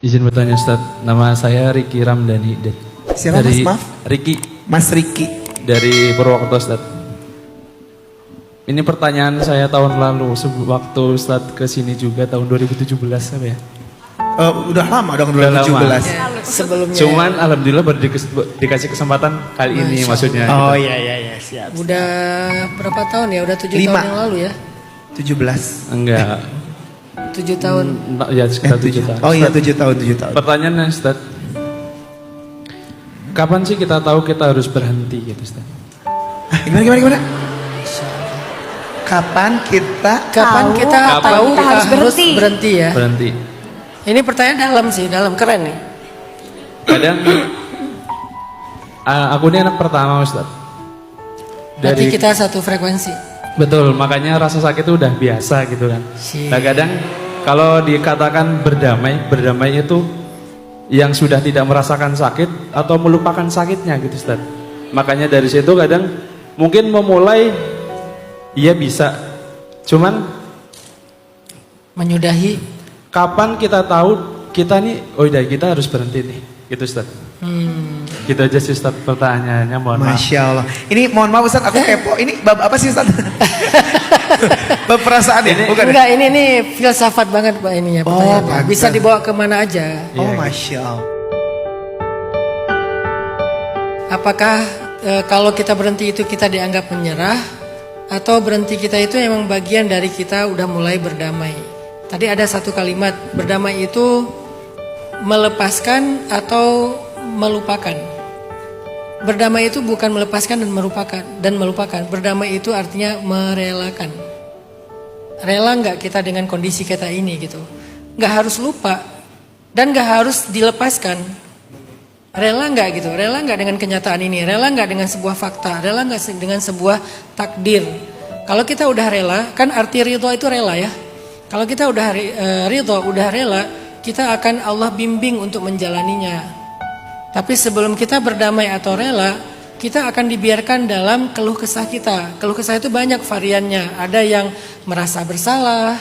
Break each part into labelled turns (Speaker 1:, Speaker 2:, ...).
Speaker 1: Izin bertanya Ustaz, nama saya Riki Ramdhani
Speaker 2: Siapa
Speaker 1: dari
Speaker 2: mas, maaf?
Speaker 1: Riki
Speaker 2: Mas Riki.
Speaker 1: dari Purwokerto Ustaz. Ini pertanyaan saya tahun lalu waktu Ustaz kesini juga tahun 2017 apa ya?
Speaker 2: Udah lama dong
Speaker 1: Udah
Speaker 2: 2017.
Speaker 1: lama.
Speaker 3: Sebelumnya.
Speaker 1: Cuman alhamdulillah baru dikasih kesempatan kali ini maksudnya.
Speaker 2: Oh
Speaker 1: gitu.
Speaker 2: iya siap.
Speaker 3: Udah berapa tahun ya? Udah 7
Speaker 2: 5.
Speaker 3: tahun yang lalu ya?
Speaker 2: 17.
Speaker 1: Enggak.
Speaker 3: 7 tahun.
Speaker 1: Ya sekitar 7 tahun.
Speaker 2: Oh iya 7 tahun.
Speaker 1: Pertanyaannya Ustaz, kapan sih kita tahu kita harus berhenti gitu Ustaz?
Speaker 2: Gimana? Kapan kita
Speaker 3: Kapan kita tahu kita harus berhenti ya?
Speaker 1: Berhenti.
Speaker 3: Ini pertanyaan dalam sih, dalam keren nih.
Speaker 1: Kadang aku ini anak pertama Ustaz.
Speaker 3: Berarti kita satu frekuensi.
Speaker 1: Betul, makanya rasa sakit itu udah biasa gitu kan.
Speaker 3: Siap.
Speaker 1: Nah kadang kalau dikatakan berdamai itu yang sudah tidak merasakan sakit atau melupakan sakitnya gitu Ustaz. Makanya dari situ kadang mungkin memulai iya bisa, cuman
Speaker 3: Menyudahi.
Speaker 1: kapan kita tahu kita nih, oh udah kita harus berhenti nih, gitu Ustaz. Gitu aja sih Ustaz pertanyaannya, mohon maaf.
Speaker 2: Masya Allah. Ini mohon maaf Ustaz, aku kepo. Ini bab apa sih Ustaz? Bab perasaan ya? Bukan ya?
Speaker 3: Enggak, ini filsafat banget Pak ininya pertanyaannya.
Speaker 2: pantas.
Speaker 3: Bisa dibawa kemana aja.
Speaker 2: Oh Masya Allah.
Speaker 3: Apakah kalau kita berhenti itu kita dianggap menyerah, atau berhenti kita itu emang bagian dari kita udah mulai berdamai? Tadi ada satu kalimat, berdamai itu melepaskan atau melupakan. Berdamai itu bukan melepaskan dan melupakan. Berdamai itu artinya merelakan. Rela nggak kita dengan kondisi kita ini gitu? Nggak harus lupa dan nggak harus dilepaskan. Rela nggak gitu? Rela nggak dengan kenyataan ini? Rela nggak dengan sebuah fakta? Rela nggak dengan sebuah takdir? Kalau kita udah rela, kan arti ridho itu rela ya. Kalau kita udah ridho, udah rela, kita akan Allah bimbing untuk menjalaninya. Tapi sebelum kita berdamai atau rela, kita akan dibiarkan dalam keluh kesah kita. Keluh kesah itu banyak variannya. Ada yang merasa bersalah,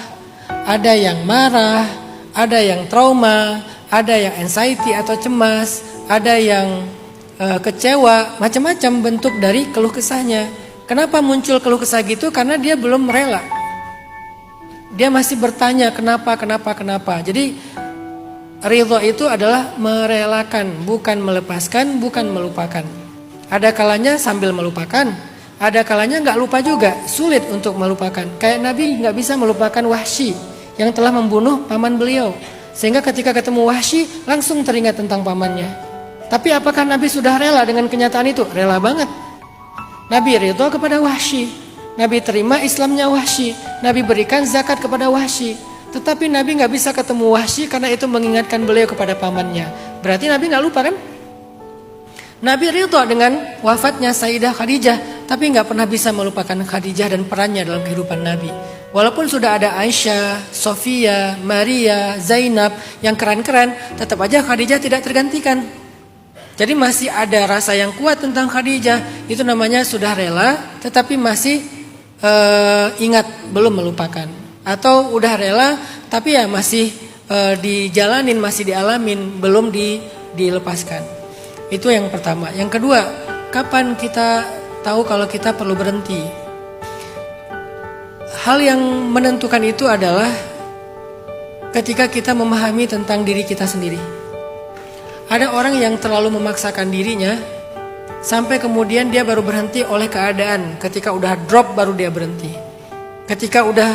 Speaker 3: ada yang marah, ada yang trauma, ada yang anxiety atau cemas, ada yang kecewa, macam-macam bentuk dari keluh kesahnya. Kenapa muncul keluh kesah gitu? Karena dia belum rela. Dia masih bertanya kenapa. Jadi ridho itu adalah merelakan, bukan melepaskan, bukan melupakan. Ada kalanya sambil melupakan, ada kalanya nggak lupa juga, sulit untuk melupakan. Kayak Nabi nggak bisa melupakan Wahsy yang telah membunuh paman beliau, sehingga ketika ketemu Wahsy langsung teringat tentang pamannya. Tapi apakah Nabi sudah rela dengan kenyataan itu? Rela banget. Nabi ridho kepada Wahsy. Nabi terima Islamnya Wahsy, Nabi berikan zakat kepada Wahsy. Tetapi Nabi nggak bisa ketemu Wahsy karena itu mengingatkan beliau kepada pamannya. Berarti Nabi nggak lupa kan? Nabi ridho dengan wafatnya Sayyidah Khadijah, tapi nggak pernah bisa melupakan Khadijah dan perannya dalam kehidupan Nabi. Walaupun sudah ada Aisyah, Sofia, Maria, Zainab yang keren-keren, tetap aja Khadijah tidak tergantikan. Jadi masih ada rasa yang kuat tentang Khadijah. Itu namanya sudah rela, tetapi masih ingat, belum melupakan. Atau udah rela, tapi ya masih dijalanin, masih dialamin, belum dilepaskan. Itu yang pertama. Yang kedua, kapan kita tahu kalau kita perlu berhenti? Hal yang menentukan itu adalah ketika kita memahami tentang diri kita sendiri. Ada orang yang terlalu memaksakan dirinya sampai kemudian dia baru berhenti oleh keadaan. Ketika udah drop baru dia berhenti. Ketika udah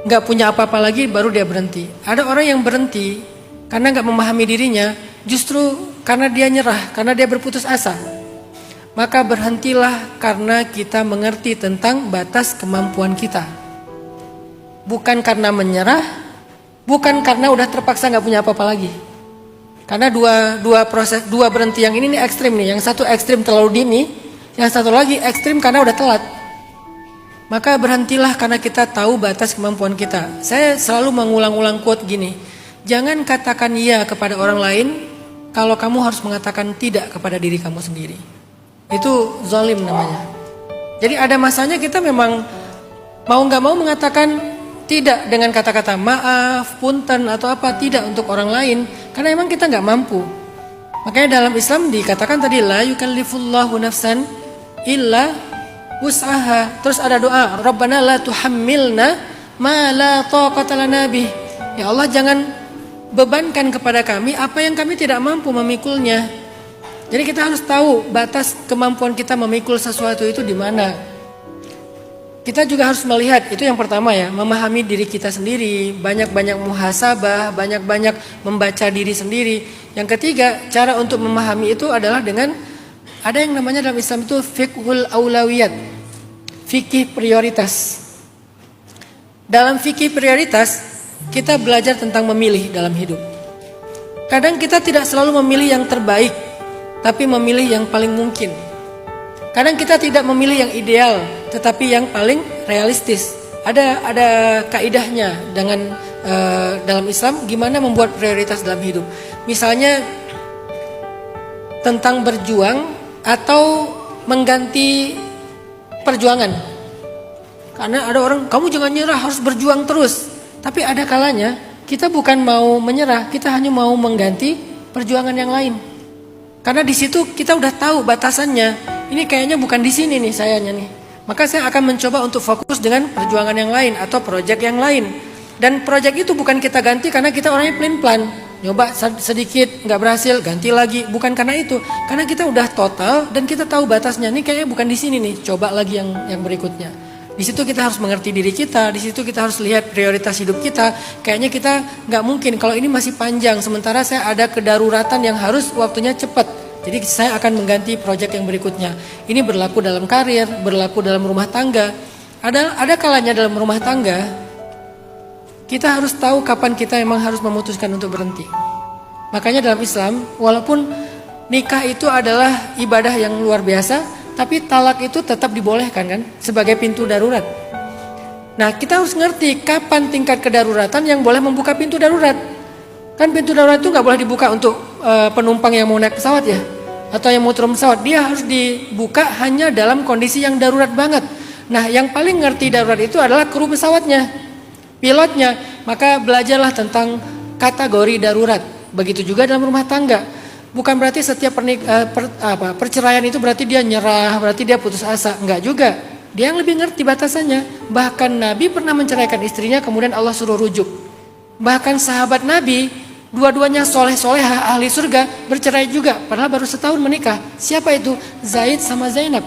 Speaker 3: nggak punya apa-apa lagi baru dia berhenti. Ada orang yang berhenti karena nggak memahami dirinya, justru karena dia nyerah, karena dia berputus asa. Maka berhentilah karena kita mengerti tentang batas kemampuan kita. Bukan karena menyerah, bukan karena udah terpaksa nggak punya apa-apa lagi. Karena dua berhenti yang ini nih ekstrim nih. Yang satu ekstrim terlalu dini, yang satu lagi ekstrim karena udah telat. Maka berhentilah karena kita tahu batas kemampuan kita. Saya selalu mengulang-ulang quote gini. Jangan katakan iya kepada orang lain kalau kamu harus mengatakan tidak kepada diri kamu sendiri. Itu zalim namanya. Jadi ada masanya kita memang mau nggak mau mengatakan Tidak dengan kata-kata maaf, punten atau apa, tidak untuk orang lain, karena emang kita nggak mampu. Makanya dalam Islam dikatakan tadi la yukallifullahu nafsan illa wus'aha. Terus ada doa, Rabbana la tuhammilna ma la taqata lana bih. Ya Allah, jangan bebankan kepada kami apa yang kami tidak mampu memikulnya. Jadi kita harus tahu batas kemampuan kita memikul sesuatu itu di mana. Kita juga harus melihat, itu yang pertama ya, memahami diri kita sendiri, banyak-banyak muhasabah, banyak-banyak membaca diri sendiri. Yang ketiga, cara untuk memahami itu adalah dengan, ada yang namanya dalam Islam itu fiqhul aulawiyat, fikih prioritas. Dalam fikih prioritas, kita belajar tentang memilih dalam hidup. Kadang kita tidak selalu memilih yang terbaik, tapi memilih yang paling mungkin. Kadang kita tidak memilih yang ideal, tetapi yang paling realistis. Ada kaidahnya dengan dalam Islam gimana membuat prioritas dalam hidup. Misalnya tentang berjuang atau mengganti perjuangan. Karena ada orang, kamu jangan nyerah, harus berjuang terus. Tapi ada kalanya kita bukan mau menyerah, kita hanya mau mengganti perjuangan yang lain. Karena di situ kita udah tahu batasannya. Ini kayaknya bukan di sini nih sayanya nih. Maka saya akan mencoba untuk fokus dengan perjuangan yang lain atau proyek yang lain. Dan proyek itu bukan kita ganti karena kita orangnya plan-plan. Nyoba sedikit nggak berhasil, ganti lagi. Bukan karena itu. Karena kita udah total dan kita tahu batasnya. Ini kayaknya bukan di sini nih. Coba lagi yang berikutnya. Di situ kita harus mengerti diri kita. Di situ kita harus lihat prioritas hidup kita. Kayaknya kita nggak mungkin kalau ini masih panjang. Sementara saya ada kedaruratan yang harus waktunya cepat. Jadi saya akan mengganti proyek yang berikutnya. Ini berlaku dalam karir, berlaku dalam rumah tangga. Ada kalanya dalam rumah tangga, kita harus tahu kapan kita memang harus memutuskan untuk berhenti. Makanya dalam Islam, walaupun nikah itu adalah ibadah yang luar biasa, tapi talak itu tetap dibolehkan kan, sebagai pintu darurat. Nah, kita harus ngerti kapan tingkat kedaruratan yang boleh membuka pintu darurat. Kan pintu darurat itu nggak boleh dibuka untuk penumpang yang mau naik pesawat ya, atau yang mau turun pesawat. Dia harus dibuka hanya dalam kondisi yang darurat banget. Nah, yang paling ngerti darurat itu adalah kru pesawatnya, pilotnya. Maka belajarlah tentang kategori darurat. Begitu juga dalam rumah tangga. Bukan berarti setiap perceraian itu berarti dia nyerah, berarti dia putus asa. Enggak juga. Dia yang lebih ngerti batasannya. Bahkan Nabi pernah menceraikan istrinya, kemudian Allah suruh rujuk. Bahkan sahabat Nabi dua-duanya soleh-solehah ahli surga bercerai juga, padahal baru setahun menikah. Siapa itu? Zaid sama Zainab.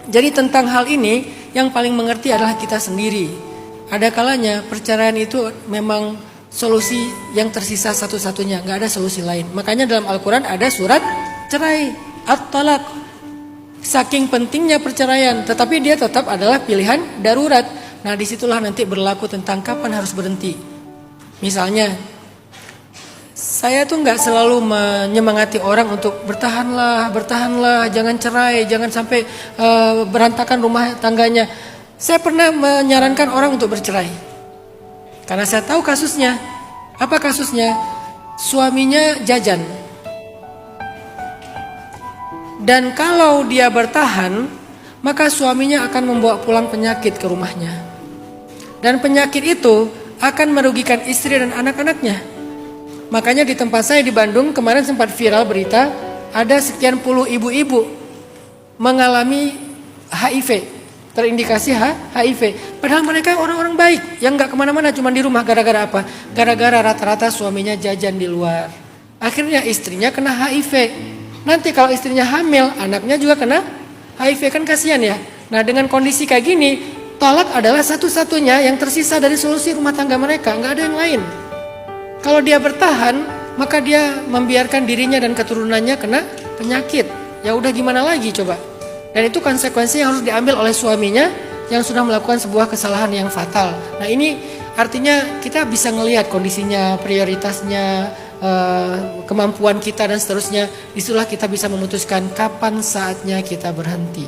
Speaker 3: Jadi tentang hal ini yang paling mengerti adalah kita sendiri. Ada kalanya perceraian itu memang solusi yang tersisa satu-satunya, nggak ada solusi lain. Makanya dalam Al-Quran ada surat cerai, at-talaq. Saking pentingnya perceraian, tetapi dia tetap adalah pilihan darurat. Nah, disitulah nanti berlaku tentang kapan harus berhenti. Misalnya, saya tuh nggak selalu menyemangati orang untuk bertahanlah, jangan cerai, jangan sampai berantakan rumah tangganya. Saya pernah menyarankan orang untuk bercerai, karena saya tahu kasusnya. Apa kasusnya? Suaminya jajan, dan kalau dia bertahan, maka suaminya akan membawa pulang penyakit ke rumahnya, dan penyakit itu akan merugikan istri dan anak-anaknya. Makanya di tempat saya di Bandung kemarin sempat viral berita, ada sekian puluh ibu-ibu mengalami HIV, terindikasi HIV. Padahal mereka orang-orang baik yang nggak kemana-mana, cuma di rumah. Gara-gara apa? Gara-gara rata-rata suaminya jajan di luar. Akhirnya istrinya kena HIV. Nanti kalau istrinya hamil, anaknya juga kena HIV, kan kasihan ya. Nah, dengan kondisi kayak gini, talak adalah satu-satunya yang tersisa dari solusi rumah tangga mereka, nggak ada yang lain. Kalau dia bertahan, maka dia membiarkan dirinya dan keturunannya kena penyakit. Ya udah gimana lagi coba. Dan itu konsekuensi yang harus diambil oleh suaminya yang sudah melakukan sebuah kesalahan yang fatal. Nah, ini artinya kita bisa ngelihat kondisinya, prioritasnya, kemampuan kita dan seterusnya. Disitulah kita bisa memutuskan kapan saatnya kita berhenti.